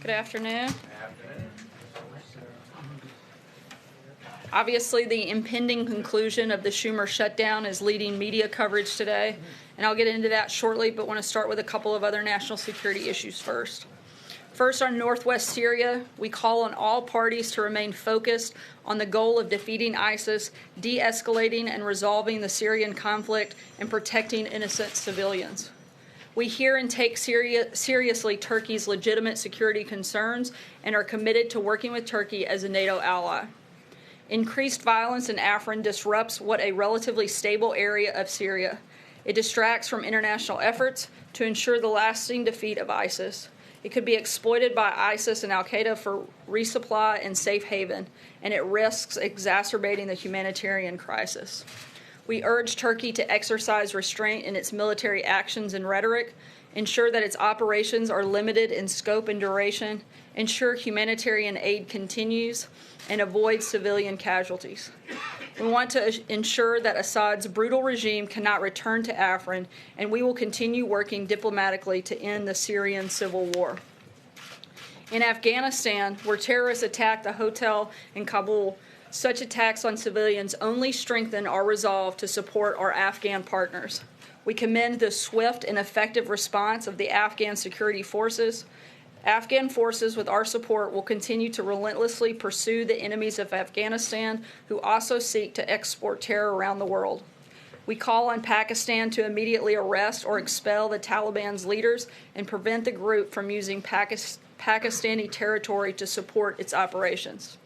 Good afternoon. Obviously, the impending conclusion of the Schumer shutdown is leading media coverage today, and I'll get into that shortly, but want to start with a couple of other national security issues first. First, on northwest Syria, we call on all parties to remain focused on the goal of defeating ISIS, de-escalating and resolving the Syrian conflict, and protecting innocent civilians. We hear and take seriously Turkey's legitimate security concerns and are committed to working with Turkey as a NATO ally. Increased violence in Afrin disrupts what a relatively stable area of Syria. It distracts from international efforts to ensure the lasting defeat of ISIS. It could be exploited by ISIS and al-Qaeda for resupply and safe haven, and it risks exacerbating the humanitarian crisis. We urge Turkey to exercise restraint in its military actions and rhetoric, ensure that its operations are limited in scope and duration, ensure humanitarian aid continues, and avoid civilian casualties. We want to ensure that Assad's brutal regime cannot return to Afrin, and we will continue working diplomatically to end the Syrian civil war. In Afghanistan, where terrorists attacked a hotel in Kabul, such attacks on civilians only strengthen our resolve to support our Afghan partners. We commend the swift and effective response of the Afghan security forces. Afghan forces, with our support, will continue to relentlessly pursue the enemies of Afghanistan who also seek to export terror around the world. We call on Pakistan to immediately arrest or expel the Taliban's leaders and prevent the group from using Pakistani territory to support its operations.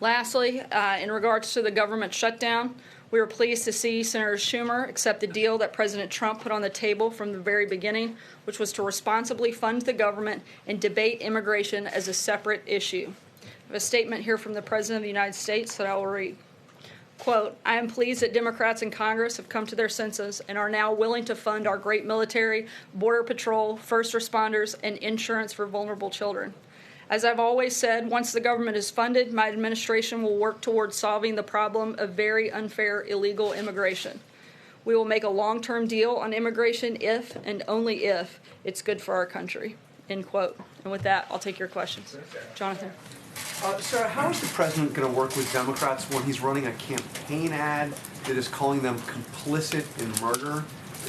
Lastly, in regards to the government shutdown, we were pleased to see Senator Schumer accept the deal that President Trump put on the table from the very beginning, which was to responsibly fund the government and debate immigration as a separate issue. I have a statement here from the President of the United States that I will read. Quote, "I am pleased that Democrats in Congress have come to their senses and are now willing to fund our great military, border patrol, first responders, and insurance for vulnerable children. As I've always said, once the government is funded, my administration will work towards solving the problem of very unfair illegal immigration. We will make a long-term deal on immigration if and only if it's good for our country." End quote. And with that, I'll take your questions. Jonathan. Sarah, how is the president going to work with Democrats when he's running a campaign ad that is calling them complicit in murder?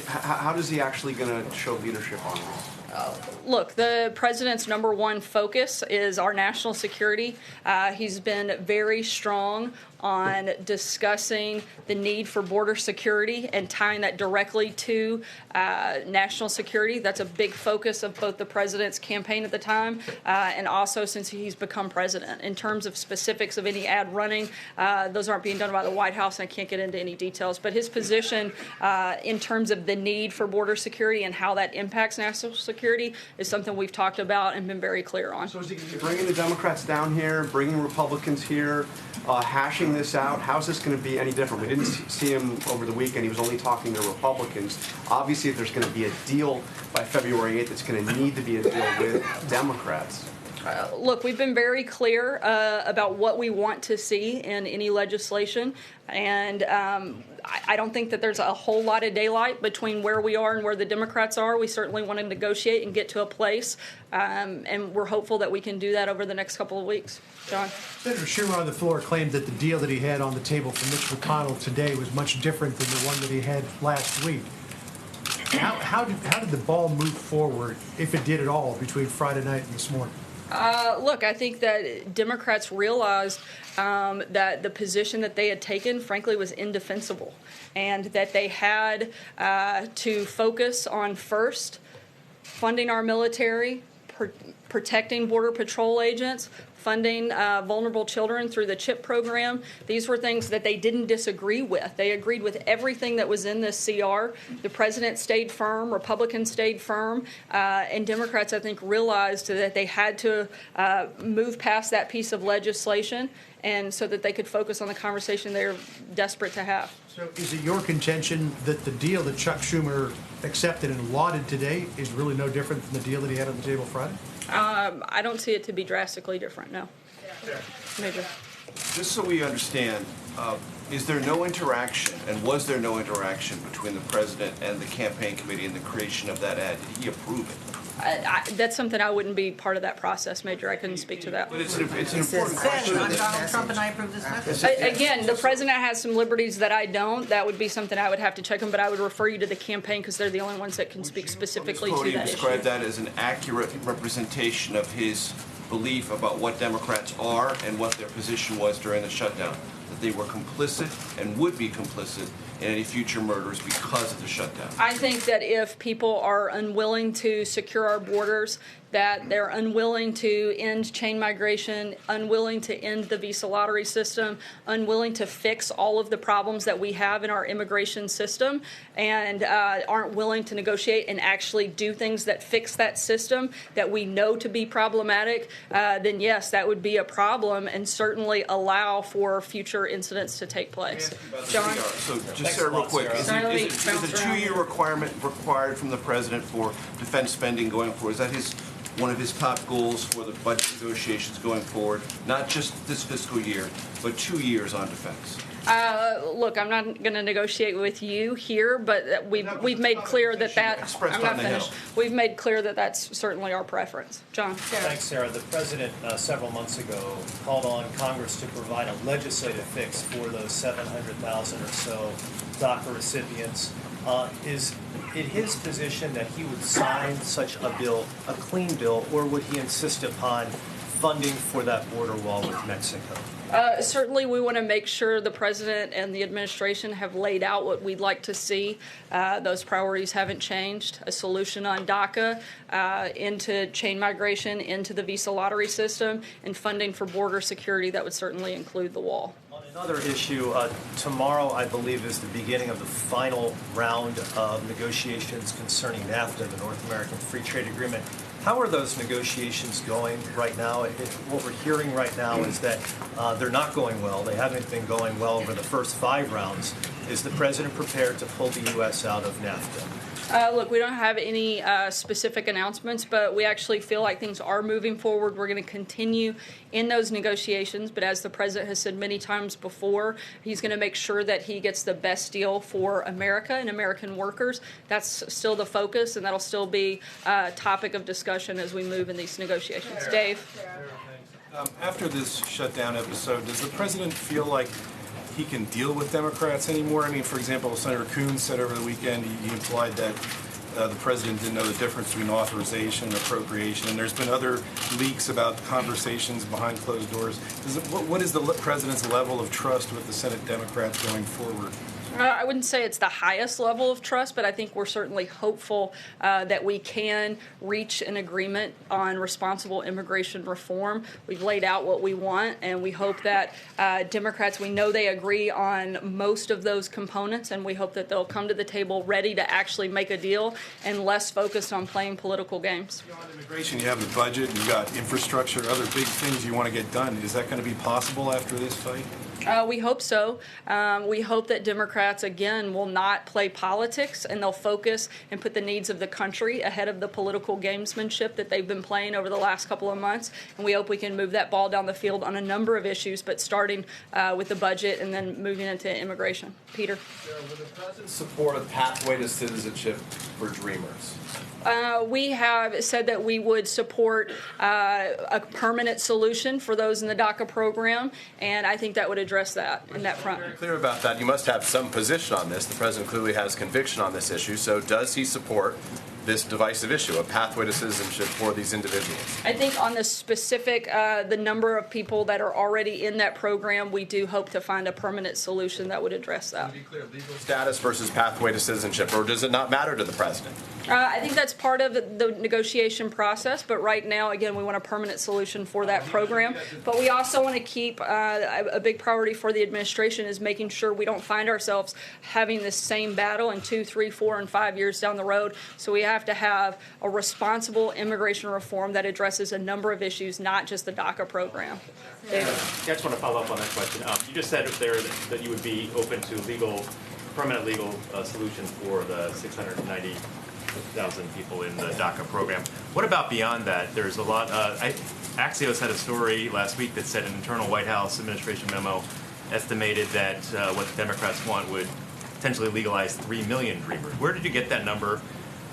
How is he actually going to show leadership on this? Look, the president's number one focus is our national security. He's been very strong on discussing the need for border security and tying that directly to national security. That's a big focus of both the president's campaign at the time and also since he's become president. In terms of specifics of any ad running, those aren't being done by the White House, and I can't get into any details. But his position in terms of the need for border security and how that impacts national security is something we've talked about and been very clear on. So is he bringing the Democrats down here, bringing Republicans here, hashing this out? How's this going to be any different? We didn't see him over the weekend. He was only talking to Republicans. Obviously, if there's going to be a deal by February 8th, it's going to need to be a deal with Democrats. Look, we've been very clear about what we want to see in any legislation, and I don't think that there's a whole lot of daylight between where we are and where the Democrats are. We certainly want to negotiate and get to a place, and we're hopeful that we can do that over the next couple of weeks. John? Senator Schumer on the floor claimed that the deal that he had on the table for Mitch McConnell today was much different than the one that he had last week. How did the ball move forward, if it did at all, between Friday night and this morning? Look, I think that Democrats realized that the position that they had taken, frankly, was indefensible, and that they had to focus on first funding our military, protecting Border Patrol agents, funding vulnerable children through the CHIP program. These were things that they didn't disagree with. They agreed with everything that was in this CR. The president stayed firm, Republicans stayed firm, and Democrats, I think, realized that they had to move past that piece of legislation and so that they could focus on the conversation they're desperate to have. So is it your contention that the deal that Chuck Schumer accepted and lauded today is really no different from the deal that he had on the table Friday? I don't see it to be drastically different, no. Yeah. Major. Just so we understand, is there no interaction, and was there no interaction between the president and the campaign committee in the creation of that ad? Did he approve it? That's something I wouldn't be part of that process, Major. I couldn't speak to that. But it's an important question. Donald Trump and I approve this message. Again, the president has some liberties that I don't. That would be something I would have to check on, but I would refer you to the campaign because they're the only ones that can speak specifically to Podium that describe issue. that as an accurate representation of his belief about what Democrats are and what their position was during the shutdown, that they were complicit and would be complicit in any future murders because of the shutdown. I think that if people are unwilling to secure our borders, that they're unwilling to end chain migration, unwilling to end the visa lottery system, unwilling to fix all of the problems that we have in our immigration system, and aren't willing to negotiate and actually do things that fix that system that we know to be problematic, then yes, that would be a problem and certainly allow for future incidents to take place. John? So just Sarah, real quick, is Sorry, it a bounce around 2-year requirement required from the president for defense spending going forward? Is that one of his top goals for the budget negotiations going forward? Not just this fiscal year, but 2 years on defense? Look, I'm not going to negotiate with you here, but we've made clear that Expressed I'm not on the Hill. finished. We've made clear that that's certainly our preference. John? Thanks, Sarah. The president several months ago called on Congress to provide a legislative fix for those 700,000 or so DACA recipients. Is it his position that he would sign such a bill, a clean bill, or would he insist upon funding for that border wall with Mexico? Certainly, we want to make sure the president and the administration have laid out what we'd like to see. Those priorities haven't changed. A solution on DACA, into chain migration, into the visa lottery system, and funding for border security that would certainly include the wall. On another issue, tomorrow, I believe, is the beginning of the final round of negotiations concerning NAFTA, the North American Free Trade Agreement. How are those negotiations going right now? What we're hearing right now is that they're not going well. They haven't been going well over the first 5 rounds. Is the president prepared to pull the U.S. out of NAFTA? Look, we don't have any specific announcements, but we actually feel like things are moving forward. We're going to continue in those negotiations, but as the president has said many times before, he's going to make sure that he gets the best deal for America and American workers. That's still the focus, and that'll still be a topic of discussion as we move in these negotiations. Dave? After this shutdown episode, does the president feel like he can deal with Democrats anymore? I mean, for example, Senator Coons said over the weekend he implied that the president didn't know the difference between authorization and appropriation, and there's been other leaks about conversations behind closed doors. What is the president's level of trust with the Senate Democrats going forward? I wouldn't say it's the highest level of trust, but I think we're certainly hopeful that we can reach an agreement on responsible immigration reform. We've laid out what we want, and we hope that Democrats, we know they agree on most of those components, and we hope that they'll come to the table ready to actually make a deal and less focused on playing political games. On immigration, you have the budget, you've got infrastructure, other big things you want to get done. Is that going to be possible after this fight? We hope so. We hope that Democrats, again, will not play politics, and they'll focus and put the needs of the country ahead of the political gamesmanship that they've been playing over the last couple of months. And we hope we can move that ball down the field on a number of issues, but starting with the budget and then moving into immigration. Peter? Would the president support a pathway to citizenship for Dreamers? We have said that we would support a permanent solution for those in the DACA program, and I think that would address that in that front. Very clear about that. You must have some position on this. The president clearly has conviction on this issue. So does he support this divisive issue, a pathway to citizenship for these individuals? I think on the specific, the number of people that are already in that program, we do hope to find a permanent solution that would address that. To be clear, legal status versus pathway to citizenship, or does it not matter to the president? I think that's part of the negotiation process, but right now, again, we want a permanent solution for that program. But we also want to keep a big priority for the administration is making sure we don't find ourselves having this same battle in 2, 3, 4, and 5 years down the road. So we have to have a responsible immigration reform that addresses a number of issues, not just the DACA program. David? I just want to follow up on that question. You just said there that you would be open to permanent legal solution for the 690,000 people in the DACA program. What about beyond that? There's a lot. Axios had a story last week that said an internal White House administration memo estimated that what the Democrats want would potentially legalize 3 million Dreamers. Where did you get that number?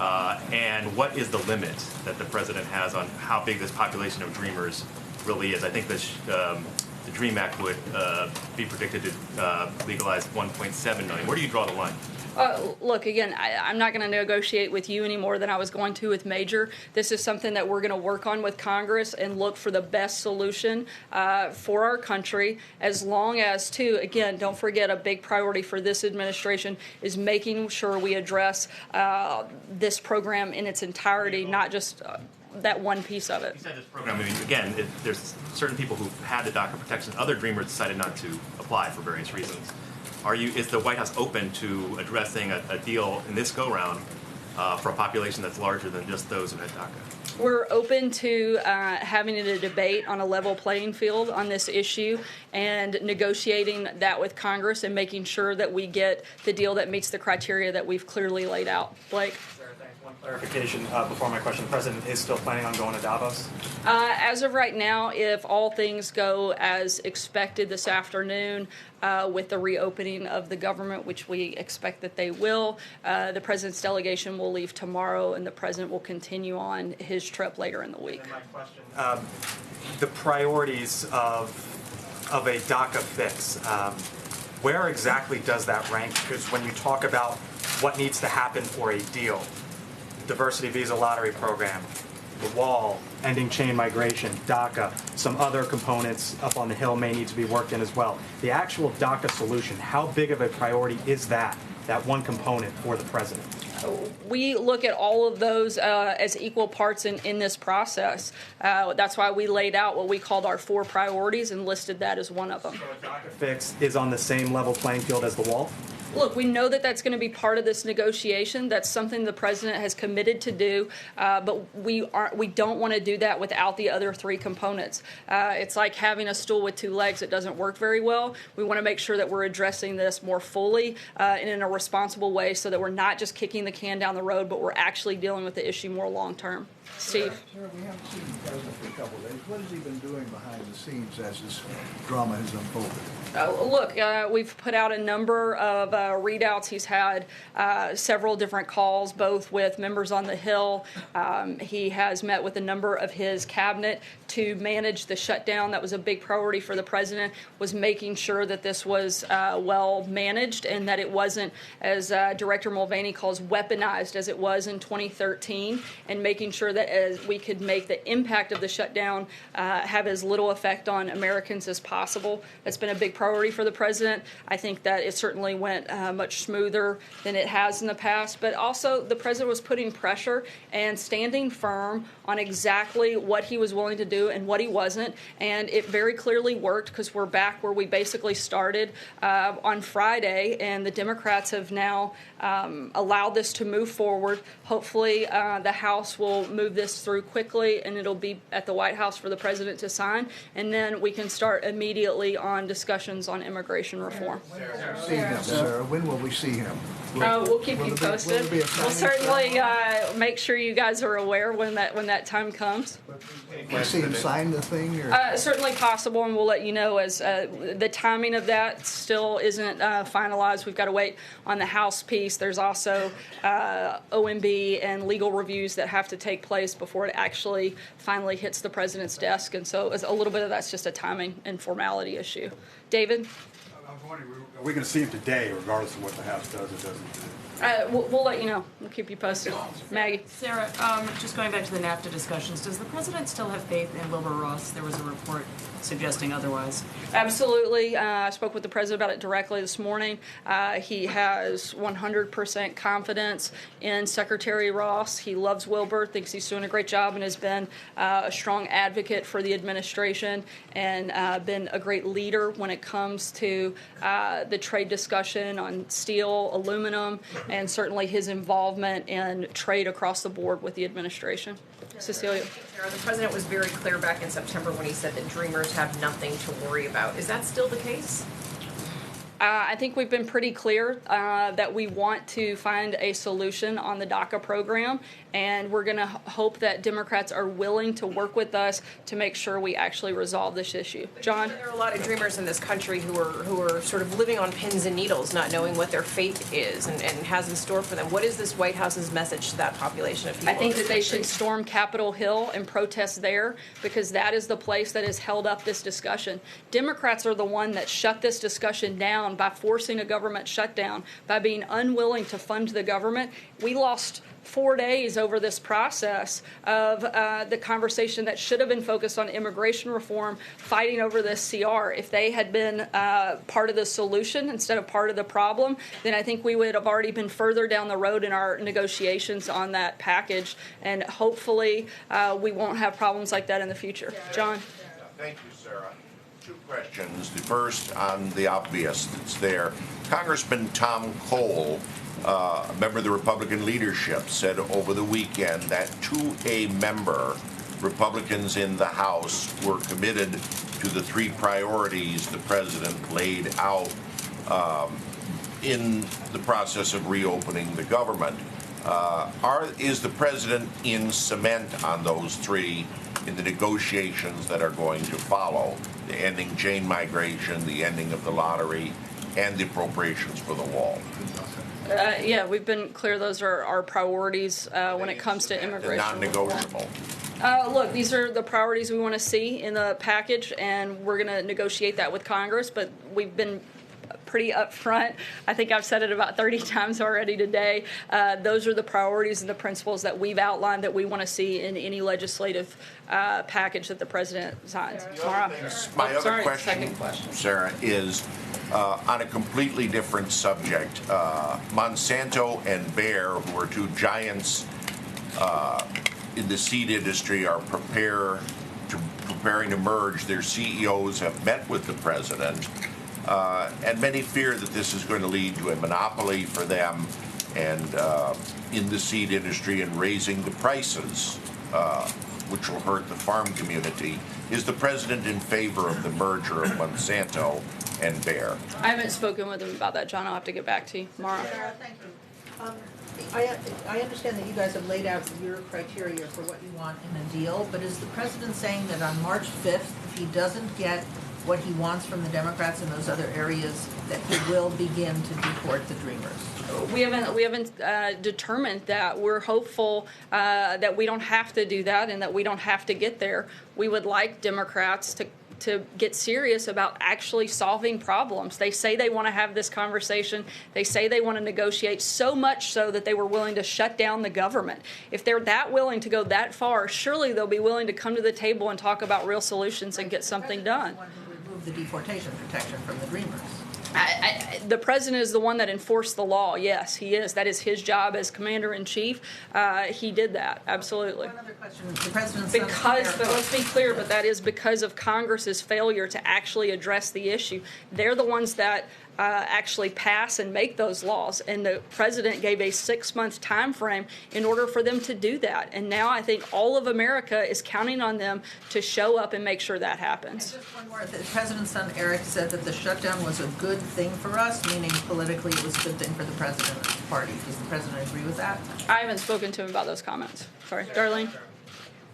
And what is the limit that the president has on how big this population of dreamers really is? I think the DREAM Act would be predicted to legalize 1.7 million. Where do you draw the line? Look, again, I'm not going to negotiate with you any more than I was going to with Major. This is something that we're going to work on with Congress and look for the best solution for our country, as long as, too, again, don't forget, a big priority for this administration is making sure we address this program in its entirety, not just that one piece of it. You said this program, I mean, again, there's certain people who had the DACA protection. Other dreamers decided not to apply for various reasons. Is the White House open to addressing a deal in this go-round for a population that's larger than just those who had DACA? We're open to having a debate on a level playing field on this issue and negotiating that with Congress and making sure that we get the deal that meets the criteria that we've clearly laid out. Blake? One clarification before my question. The president is still planning on going to Davos? As of right now, if all things go as expected this afternoon with the reopening of the government, which we expect that they will, the president's delegation will leave tomorrow and the president will continue on his trip later in the week. And my question, the priorities of a DACA fix, where exactly does that rank? Because when you talk about what needs to happen for a deal, diversity visa lottery program, the wall, ending chain migration, DACA, some other components up on the Hill may need to be worked in as well. The actual DACA solution, how big of a priority is that one component for the president? We look at all of those as equal parts in this process. That's why we laid out what we called our 4 priorities and listed that as one of them. So a DACA fix is on the same level playing field as the wall? Look, we know that that's going to be part of this negotiation. That's something the president has committed to do, but we don't want to do that without the other 3 components. It's like having a stool with 2 legs. It doesn't work very well. We want to make sure that we're addressing this more fully and in a responsible way so that we're not just kicking the can down the road, but we're actually dealing with the issue more long term. Steve? Sir, we haven't seen the president for a couple of days. What has he been doing behind the scenes as this drama has unfolded? Look, we've put out a number of readouts. He's had several different calls, both with members on the Hill. He has met with a number of his cabinet to manage the shutdown. That was a big priority for the president, was making sure that this was well managed and that it wasn't, as Director Mulvaney calls, weaponized as it was in 2013, and making sure that as we could make the impact of the shutdown have as little effect on Americans as possible. That's been a big priority for the president. I think that it certainly went much smoother than it has in the past, but also the president was putting pressure and standing firm on exactly what he was willing to do and what he wasn't, and it very clearly worked because we're back where we basically started on Friday, and the Democrats have now allowed this to move forward. Hopefully the House will move this through quickly and it'll be at the White House for the president to sign, and then we can start immediately on discussions on immigration reform. See him, sir. When will we see him? We'll keep you posted. Will We'll certainly make sure you guys are aware when that time comes. Will we see him sign the thing? Or? Certainly possible, and we'll let you know as the timing of that still isn't finalized. We've got to wait on the House piece. There's also OMB and legal reviews that have to take place before it actually finally hits the president's desk, and so a little bit of that's just a timing and formality issue. David? I was wondering, are we going to see him today, regardless of what the House does or doesn't do? We'll let you know. We'll keep you posted. Maggie? Sarah, just going back to the NAFTA discussions, does the president still have faith in Wilbur Ross? There was a report suggesting otherwise. Absolutely. I spoke with the president about it directly this morning. He has 100% confidence in Secretary Ross. He loves Wilbur, thinks he's doing a great job, and has been a strong advocate for the administration and been a great leader when it comes to the trade discussion on steel, aluminum, and certainly his involvement in trade across the board with the administration. Cecilia. The president was very clear back in September when he said that dreamers have nothing to worry about. Is that still the case? I think we've been pretty clear that we want to find a solution on the DACA program, and we're going to hope that Democrats are willing to work with us to make sure we actually resolve this issue. John? There are a lot of dreamers in this country who are sort of living on pins and needles, not knowing what their fate is and has in store for them. What is this White House's message to that population of people? I think that they should storm Capitol Hill and protest there, because that is the place that has held up this discussion. Democrats are the one that shut this discussion down by forcing a government shutdown, by being unwilling to fund the government. We lost 4 days over this process of the conversation that should have been focused on immigration reform, fighting over this CR. If they had been part of the solution instead of part of the problem, then I think we would have already been further down the road in our negotiations on that package, and hopefully we won't have problems like that in the future. John? Thank you, Sarah. Two questions. The first on the obvious that's there. Congressman Tom Cole, a member of the Republican leadership, said over the weekend that to a member, Republicans in the House were committed to the three priorities the president laid out in the process of reopening the government. Is the president in cement on those three in the negotiations that are going to follow? The ending chain migration, the ending of the lottery, and the appropriations for the wall. Yeah, we've been clear those are our priorities when it comes to immigration. Non-negotiable. Look, these are the priorities we want to see in the package, and we're going to negotiate that with Congress, but we've been pretty upfront. I think I've said it about 30 times already today. Those are the priorities and the principles that we've outlined that we want to see in any legislative package that the president signs. My other question, Sarah, is on a completely different subject. Monsanto and Bayer, who are two giants in the seed industry, are preparing to merge. Their CEOs have met with the president, and many fear that this is going to lead to a monopoly for them and in the seed industry and raising the prices, which will hurt the farm community. Is the president in favor of the merger of Monsanto and Bayer? I haven't spoken with him about that, John. I'll have to get back to you tomorrow. Sarah, thank you. I understand that you guys have laid out your criteria for what you want in a deal, but is the president saying that on March 5th, if he doesn't get what he wants from the Democrats in those other areas, that he will begin to deport the Dreamers? We haven't determined that. We're hopeful that we don't have to do that and that we don't have to get there. We would like Democrats to get serious about actually solving problems. They say they want to have this conversation. They say they want to negotiate, so much so that they were willing to shut down the government. If they're that willing to go that far, surely they'll be willing to come to the table and talk about real solutions and get something done. Remove the deportation protection from the Dreamers. The president is the one that enforced the law. Yes, he is. That is his job as commander-in-chief. He did that, absolutely. One other question. The president's but let's be clear, but that is because of Congress's failure to actually address the issue. They're the ones that actually pass and make those laws, and the president gave a 6-month time frame in order for them to do that. And now I think all of America is counting on them to show up and make sure that happens. And just one more. The president's son, Eric, said that the shutdown was a good thing for us, meaning politically it was a good thing for the president's party. Does the president agree with that? I haven't spoken to him about those comments. Sorry. Darlene?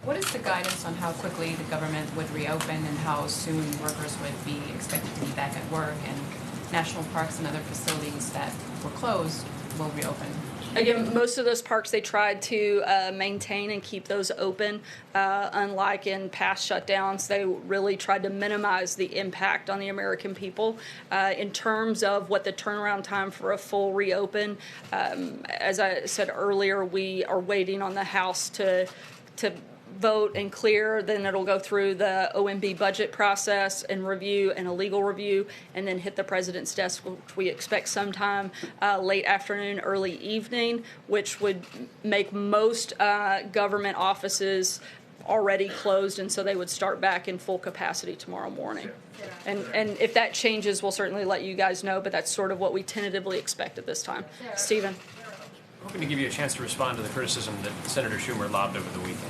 What is the guidance on how quickly the government would reopen and how soon workers would be expected to be back at work, and national parks and other facilities that were closed will reopen? Again, most of those parks, they tried to maintain and keep those open. Unlike in past shutdowns, they really tried to minimize the impact on the American people. In terms of what the turnaround time for a full reopen, as I said earlier, we are waiting on the House to vote and clear. Then it'll go through the OMB budget process and review and a legal review, and then hit the president's desk, which we expect sometime late afternoon, early evening, which would make most government offices already closed, and so they would start back in full capacity tomorrow morning. And if that changes, we'll certainly let you guys know, but that's sort of what we tentatively expect at this time. Stephen? I'm hoping to give you a chance to respond to the criticism that Senator Schumer lobbed over the weekend.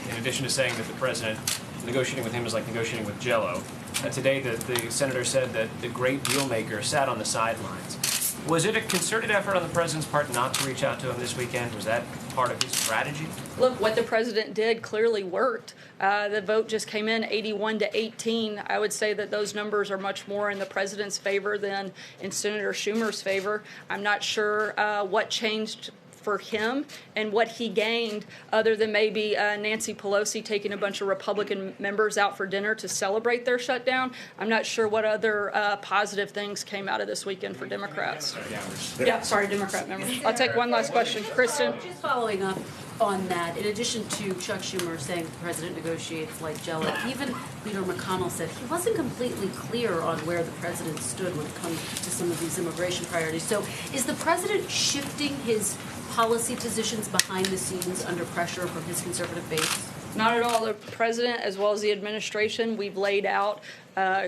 In addition to saying that the president negotiating with him is like negotiating with Jell-O, today the senator said that the great deal maker sat on the sidelines. Was it a concerted effort on the president's part not to reach out to him this weekend? Was that part of his strategy? Look, what the president did clearly worked. The vote just came in 81-18. I would say that those numbers are much more in the president's favor than in Senator Schumer's favor. I'm not sure what changed for him and what he gained other than maybe Nancy Pelosi taking a bunch of Republican members out for dinner to celebrate their shutdown. I'm not sure what other positive things came out of this weekend for Democrats. Yeah, sorry, Democrat members. I'll take one last question. Kristen? Just following up on that, in addition to Chuck Schumer saying the president negotiates like Jello, even Leader McConnell said he wasn't completely clear on where the president stood when it comes to some of these immigration priorities. So is the president shifting his policy positions behind the scenes under pressure from his conservative base? Not at all. The president, as well as the administration, we've laid out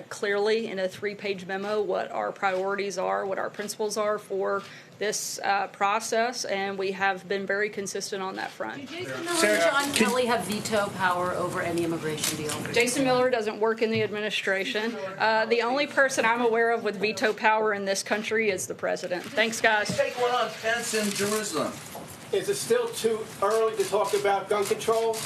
clearly in a 3-page memo what our priorities are, what our principles are for this process, and we have been very consistent on that front. Did Jason Miller and John Kelly have veto power over any immigration deal? Jason Miller doesn't work in the administration. The only person I'm aware of with veto power in this country is the president. Thanks, guys. Take one on Pence in Jerusalem. Is it still too early to talk about gun control?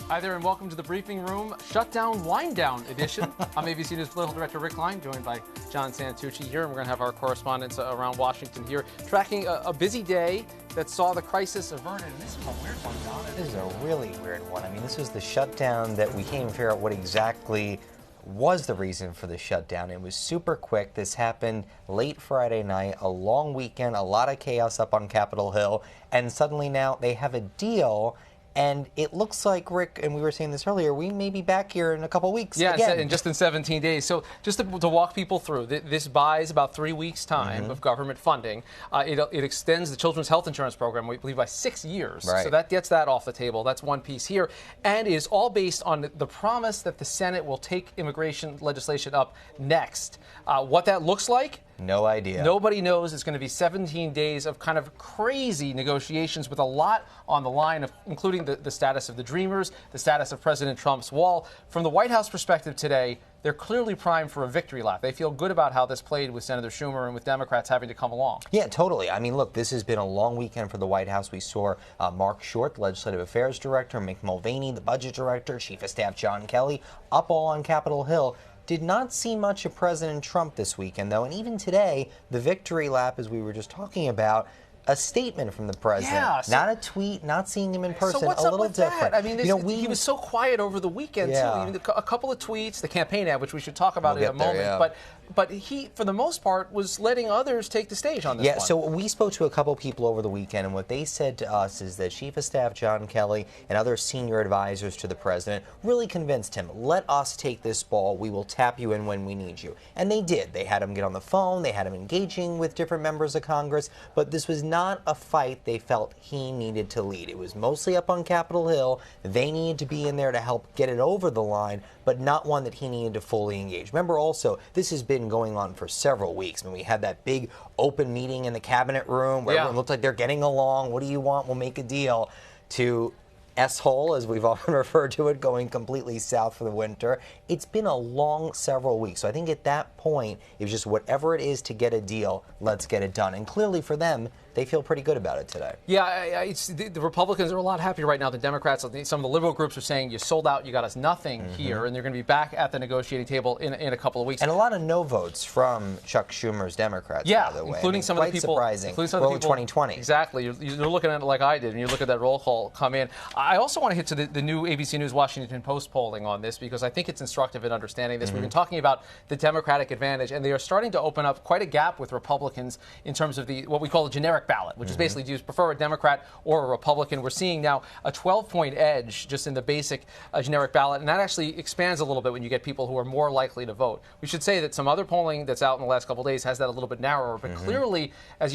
Hi there and welcome to the briefing room, Shutdown Wind Down edition. I'm ABC News political director Rick Klein, joined by John Santucci here, and we're going to have our correspondents around Washington here, tracking a busy day that saw the crisis averted. And this is a weird one, John. This is a really weird one. I mean, this was the shutdown that we can't even figure out what exactly was the reason for the shutdown. It was super quick. This happened late Friday night, a long weekend, a lot of chaos up on Capitol Hill, and suddenly now they have a deal. And it looks like, Rick, and we were saying this earlier, we may be back here in a couple weeks again. And just in 17 days. So just to walk people through, this buys about 3 weeks' time of government funding. It extends the children's health insurance program, we believe, by 6 years. Right. So that gets that off the table. That's one piece here. And is all based on the promise that the Senate will take immigration legislation up next. What that looks like? No idea. Nobody knows. It's going to be 17 days of kind of crazy negotiations with a lot on the line, including the status of the Dreamers, the status of President Trump's wall. From the White House perspective today, they're clearly primed for a victory lap. They feel good about how this played with Senator Schumer and with Democrats having to come along. Yeah, totally. I mean, look, this has been a long weekend for the White House. We saw Mark Short, the Legislative Affairs Director, Mick Mulvaney, the Budget Director, Chief of Staff John Kelly, up all on Capitol Hill. Did not see much of President Trump this weekend, though. And even today, the victory lap, as we were just talking about, a statement from the president. Yeah, not a tweet, not seeing him in person, so what's a little up with different. That? I mean, he was so quiet over the weekend, too. I mean, a couple of tweets, the campaign ad, which we should talk about in a moment. But he, for the most part, was letting others take the stage on this one. Yeah, so we spoke to a couple people over the weekend, and what they said to us is that Chief of Staff John Kelly and other senior advisors to the president really convinced him, let us take this ball, we will tap you in when we need you. And they did. They had him get on the phone, they had him engaging with different members of Congress, but this was not a fight they felt he needed to lead. It was mostly up on Capitol Hill. They needed to be in there to help get it over the line, but not one that he needed to fully engage. Remember also, this has been going on for several weeks. I mean, we had that big open meeting in the cabinet room where everyone looked like they're getting along. What do you want? We'll make a deal. To S-hole, as we've often referred to it, going completely south for the winter. It's been a long several weeks. So I think at that point, it was just whatever it is to get a deal, let's get it done. And clearly for them, they feel pretty good about it today. Yeah, the Republicans are a lot happier right now than Democrats. Some of the liberal groups are saying you sold out, you got us nothing here, and they're going to be back at the negotiating table in a couple of weeks. And a lot of no votes from Chuck Schumer's Democrats, by the way. Including some of the people. Surprising. Including some of the people. 2020. Exactly. You're looking at it like I did, and you look at that roll call come in. I also want to hit to the new ABC News Washington Post polling on this, because I think it's instructive in understanding this. We've been talking about the Democratic advantage, and they are starting to open up quite a gap with Republicans in terms of what we call the generic generic ballot, which is basically, do you prefer a Democrat or a Republican? We're seeing now a 12-point edge just in the basic generic ballot, and that actually expands a little bit when you get people who are more likely to vote. We should say that some other polling that's out in the last couple of days has that a little bit narrower, but clearly, as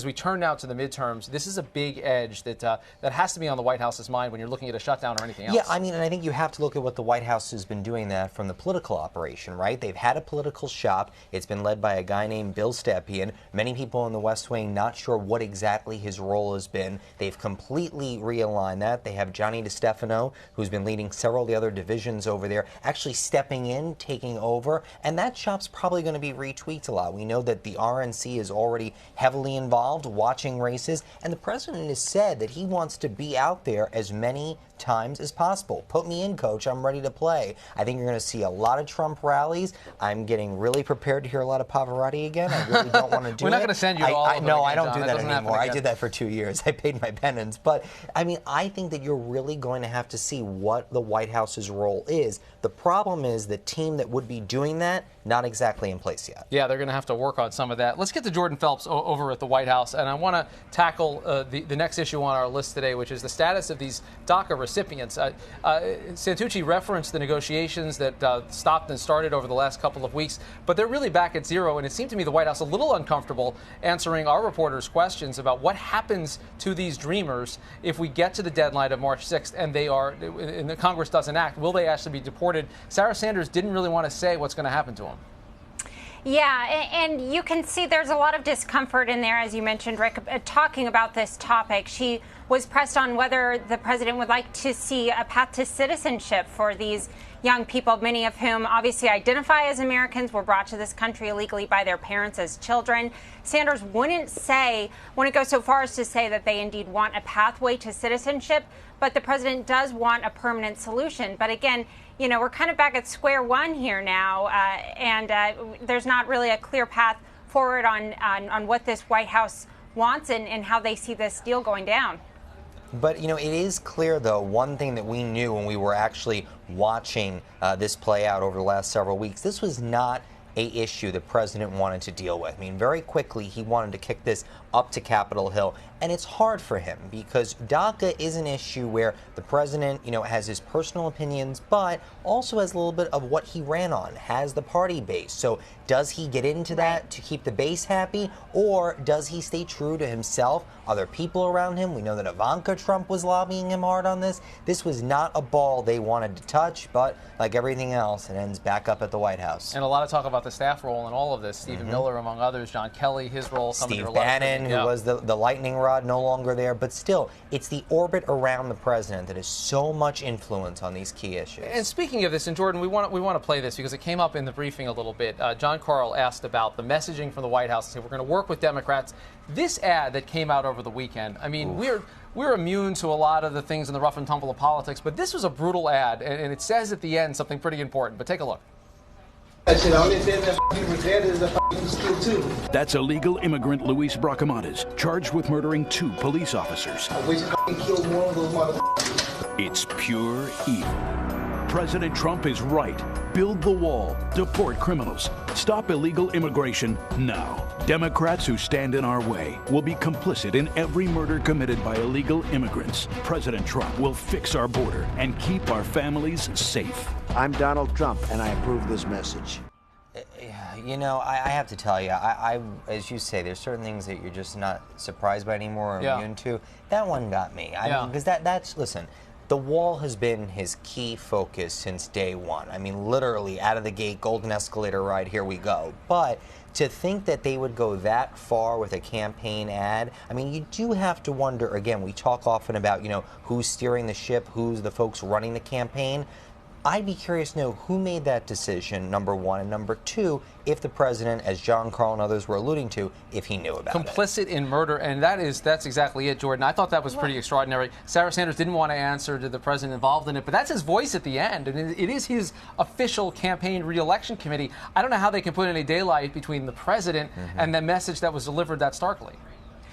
we turn now to the midterms, this is a big edge that that has to be on the White House's mind when you're looking at a shutdown or anything else. Yeah, I mean, and I think you have to look at what the White House has been doing that from the political operation, right? They've had a political shop. It's been led by a guy named Bill Stepien. Many people in the West Wing not sure what exactly his role has been. They've completely realigned that. They have Johnny DeStefano, who's been leading several of the other divisions over there, actually stepping in, taking over, and that shop's probably going to be retweaked a lot. We know that the RNC is already heavily involved, watching races, and the president has said that he wants to be out there as many times as possible. Put me in, coach. I'm ready to play. I think you're going to see a lot of Trump rallies. I'm getting really prepared to hear a lot of Pavarotti again. I really don't want to do it. We're not going to send you to all of them No, again, I don't John. do that anymore. I did that for 2 years. I paid my penance. But, I mean, I think that you're really going to have to see what the White House's role is. The problem is the team that would be doing that, not exactly in place yet. Yeah, they're going to have to work on some of that. Let's get to Jordan Phelps over at the White House, and I want to tackle the next issue on our list today, which is the status of these DACA recipients. Santucci referenced the negotiations that stopped and started over the last couple of weeks, but they're really back at zero, and it seemed to me the White House a little uncomfortable answering our reporters' questions about what happens to these dreamers if we get to the deadline of March 6th and the Congress doesn't act. Will they actually be deported? Sarah Sanders didn't really want to say what's going to happen to them. Yeah, and you can see there's a lot of discomfort in there, as you mentioned, Rick, talking about this topic. She was pressed on whether the president would like to see a path to citizenship for these young people, many of whom obviously identify as Americans, were brought to this country illegally by their parents as children. Sanders wouldn't go so far as to say that they indeed want a pathway to citizenship, but the president does want a permanent solution. But again, you know, we're kind of back at square one here now, and there's not really a clear path forward on what this White House wants and how they see this deal going down. But, you know, it is clear, though, one thing that we knew when we were actually watching this play out over the last several weeks, this was not a issue the president wanted to deal with. I mean, very quickly, he wanted to kick this up to Capitol Hill, and it's hard for him because DACA is an issue where the president, you know, has his personal opinions, but also has a little bit of what he ran on, has the party base. So does he get into that to keep the base happy, or does he stay true to himself, other people around him? We know that Ivanka Trump was lobbying him hard on this. This was not a ball they wanted to touch, but like everything else, it ends back up at the White House. And a lot of talk about the staff role in all of this. Stephen Miller, among others, John Kelly, his role coming to Steve Bannon, who was the lightning rod, no longer there. But still, it's the orbit around the president that has so much influence on these key issues. And speaking of this, and Jordan, we want to play this because it came up in the briefing a little bit. John Carl asked about the messaging from the White House and said, we're going to work with Democrats. This ad that came out over the weekend, I mean, we're immune to a lot of the things in the rough and tumble of politics, but this was a brutal ad, and it says at the end something pretty important. But take a look. That's illegal immigrant Luis Bracamontes, charged with murdering 2 police officers. It's pure evil. President Trump is right. Build the wall. Deport criminals. Stop illegal immigration now. Democrats who stand in our way will be complicit in every murder committed by illegal immigrants. President Trump will fix our border and keep our families safe. I'm Donald Trump, and I approve this message. You know, I have to tell you, I as you say, there's certain things that you're just not surprised by anymore or immune to. That one got me. I mean, because that's, listen, the wall has been his key focus since day one. I mean, literally, out of the gate, golden escalator ride, here we go. But to think that they would go that far with a campaign ad, I mean, you do have to wonder, again, we talk often about, you know, who's steering the ship, who's the folks running the campaign. I'd be curious to know who made that decision, number one, and number two, if the president, as John Carl and others were alluding to, if he knew about it. Complicit in murder, and that's exactly it, Jordan. I thought that was pretty extraordinary. Sarah Sanders didn't want to answer to the president involved in it, but that's his voice at the end, and it is his official campaign re-election committee. I don't know how they can put any daylight between the president and the message that was delivered that starkly.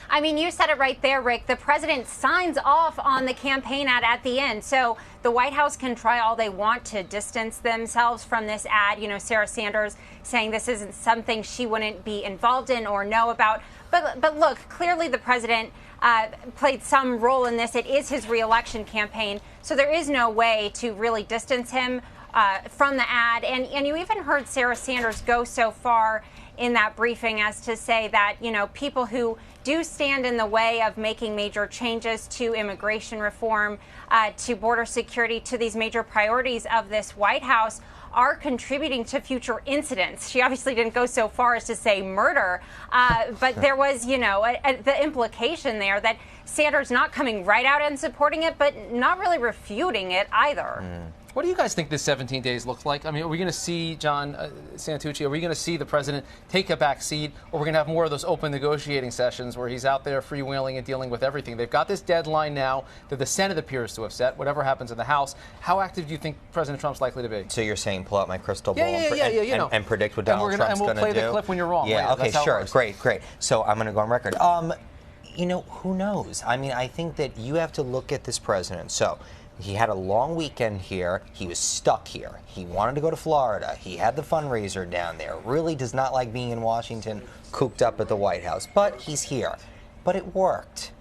I mean, you said it right there, Rick. The president signs off on the campaign ad at the end. So the White House can try all they want to distance themselves from this ad. You know, Sarah Sanders saying this isn't something she wouldn't be involved in or know about. But look, clearly the president played some role in this. It is his reelection campaign. So there is no way to really distance him from the ad. And you even heard Sarah Sanders go so far in that briefing as to say that, you know, people who do stand in the way of making major changes to immigration reform, to border security, to these major priorities of this White House are contributing to future incidents. She obviously didn't go so far as to say murder, but there was, you know, the implication there that Sanders not coming right out and supporting it, but not really refuting it either. What do you guys think this 17 days looks like? I mean, are we going to see, John Santucci, are we going to see the president take a back seat, or we're going to have more of those open negotiating sessions where he's out there freewheeling and dealing with everything? They've got this deadline now that the Senate appears to have set, whatever happens in the House. How active do you think President Trump's likely to be? So you're saying pull out my crystal ball and predict what Donald Trump's going to do? And we'll play the clip when you're wrong. Yeah, later. okay, sure. Great. So I'm going to go on record. You know, who knows? I mean, I think that you have to look at this president. So he had a long weekend here. He was stuck here. He wanted to go to Florida. He had the fundraiser down there. Really does not like being in Washington, cooped up at the White House. But he's here. But it worked.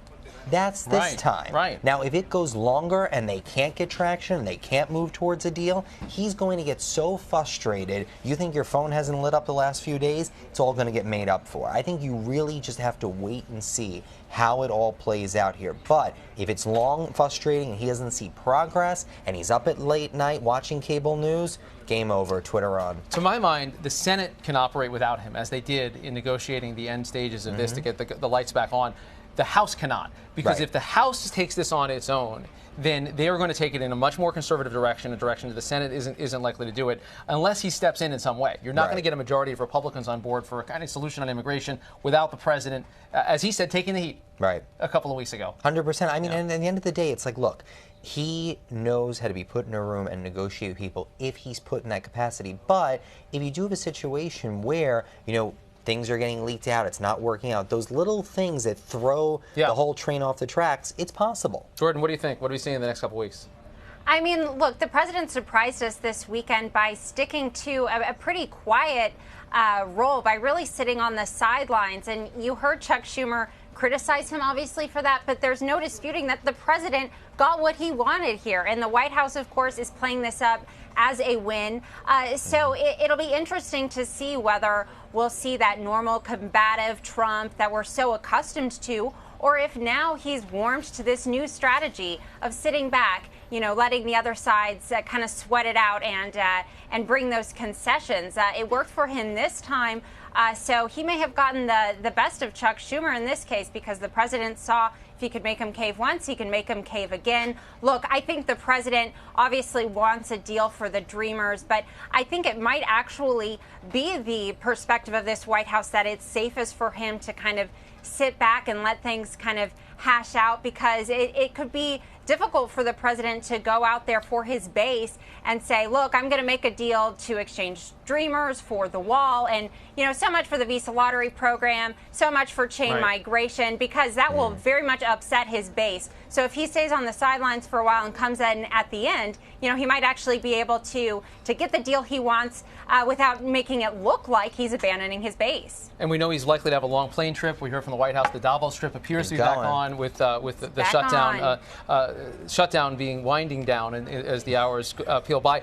That's this time. Right. Now, if it goes longer and they can't get traction, and they can't move towards a deal, he's going to get so frustrated. You think your phone hasn't lit up the last few days? It's all going to get made up for. I think you really just have to wait and see how it all plays out here. But if it's long, frustrating, and he doesn't see progress, and he's up at late night watching cable news, game over, Twitter on. To my mind, the Senate can operate without him, as they did in negotiating the end stages of this to get the lights back on. The House cannot, because if the House takes this on its own, then they are going to take it in a much more conservative direction, a direction that the Senate isn't likely to do it, unless he steps in some way. You're not going to get a majority of Republicans on board for a kind of solution on immigration without the president, as he said, taking the heat a couple of weeks ago. 100%. I mean, and at the end of the day, it's like, look, he knows how to be put in a room and negotiate with people if he's put in that capacity. But if you do have a situation where, you know, things are getting leaked out, it's not working out, those little things that throw the whole train off the tracks, it's possible. Jordan, what do you think? What do we see in the next couple of weeks? I mean, look, the president surprised us this weekend by sticking to a pretty quiet role, by really sitting on the sidelines. And you heard Chuck Schumer criticize him, obviously, for that, but there's no disputing that the president got what he wanted here. And the White House, of course, is playing this up as a win. So it'll be interesting to see whether we'll see that normal combative Trump that we're so accustomed to, or if now he's warmed to this new strategy of sitting back, you know, letting the other sides kind of sweat it out and bring those concessions. It worked for him this time. So he may have gotten the best of Chuck Schumer in this case, because the president saw if he could make him cave once, he can make him cave again. Look, I think the president obviously wants a deal for the Dreamers, but I think it might actually be the perspective of this White House that it's safest for him to kind of sit back and let things kind of hash out, because it could be difficult for the president to go out there for his base and say, look, I'm going to make a deal to exchange Dreamers for the wall, and, you know, so much for the visa lottery program, so much for chain migration, because that will very much upset his base. So if he stays on the sidelines for a while and comes in at the end, you know, he might actually be able to get the deal he wants without making it look like he's abandoning his base. And we know he's likely to have a long plane trip. We heard from the White House the Davos trip appears to be back on with the shutdown. Shutdown being winding down as the hours peel by.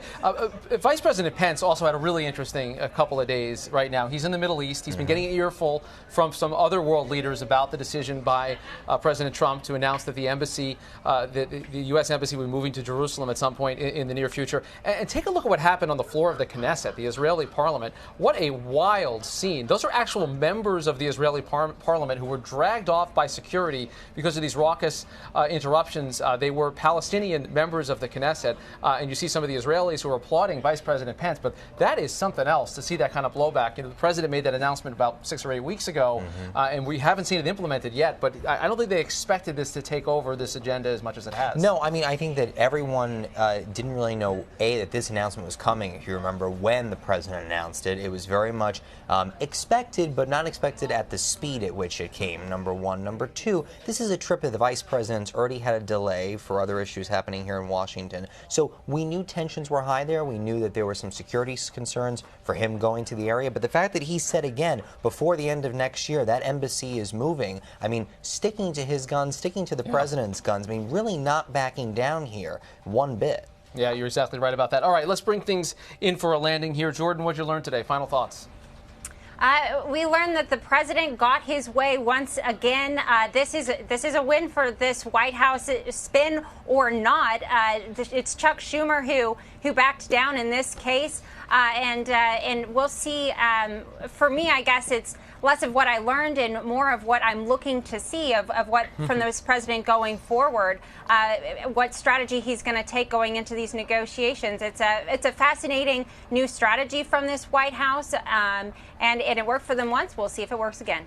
Vice President Pence also had a really interesting couple of days right now. He's in the Middle East. He's been getting an earful from some other world leaders about the decision by President Trump to announce that the embassy, the U.S. embassy, would be moving to Jerusalem at some point in the near future. And take a look at what happened on the floor of the Knesset, the Israeli parliament. What a wild scene. Those are actual members of the Israeli parliament who were dragged off by security because of these raucous interruptions. They were Palestinian members of the Knesset, and you see some of the Israelis who are applauding Vice President Pence, but that is something else to see that kind of blowback. You know, the president made that announcement about 6 or 8 weeks ago, and we haven't seen it implemented yet, but I don't think they expected this to take over this agenda as much as it has. No, I mean, I think that everyone didn't really know, that this announcement was coming. If you remember when the president announced it, it was very much expected, but not expected at the speed at which it came, number one. Number two, this is a trip that the vice president's already had a delay for other issues happening here in Washington. So we knew tensions were high there. We knew that there were some security concerns for him going to the area. But the fact that he said again, before the end of next year, that embassy is moving, I mean, sticking to his guns, sticking to the president's guns, I mean, really not backing down here one bit. Yeah, you're exactly right about that. All right, let's bring things in for a landing here. Jordan, what'd you learn today? Final thoughts. We learned that the president got his way once again. This is a win for this White House, spin or not. It's Chuck Schumer who backed down in this case, and we'll see. For me, I guess it's less of what I learned and more of what I'm looking to see of what from this president going forward, what strategy he's going to take going into these negotiations. It's a fascinating new strategy from this White House, and it worked for them once. We'll see if it works again.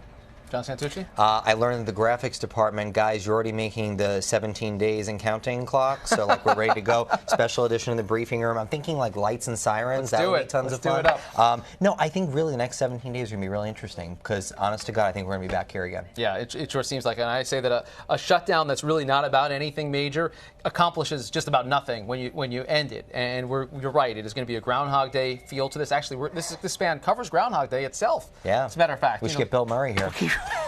John Santucci? I learned that the graphics department, guys, you're already making the 17 days and counting clock, so like we're ready to go. Special edition of the briefing room. I'm thinking like lights and sirens. That would be tons of fun. Let's do it up. No, I think really the next 17 days are going to be really interesting because, honest to God, I think we're going to be back here again. Yeah, it sure seems like it. And I say that a shutdown that's really not about anything major accomplishes just about nothing when you end it. And you're right. It is going to be a Groundhog Day feel to this. Actually, this span covers Groundhog Day itself. Yeah. As a matter of fact. We should get Bill Murray here.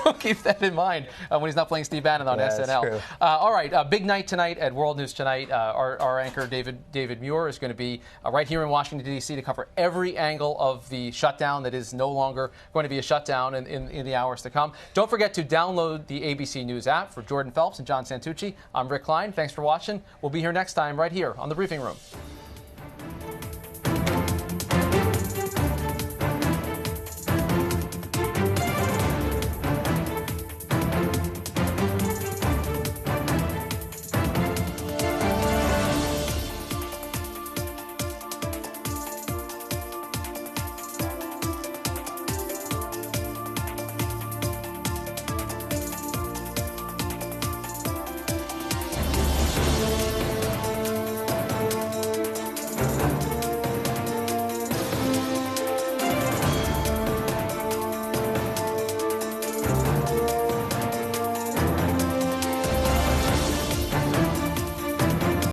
We'll keep that in mind when he's not playing Steve Bannon on SNL. That's true. All right, big night tonight at World News Tonight. Our anchor, David Muir, is going to be right here in Washington, D.C. to cover every angle of the shutdown that is no longer going to be a shutdown in the hours to come. Don't forget to download the ABC News app. For Jordan Phelps and John Santucci, I'm Rick Klein. Thanks for watching. We'll be here next time right here on The Briefing Room.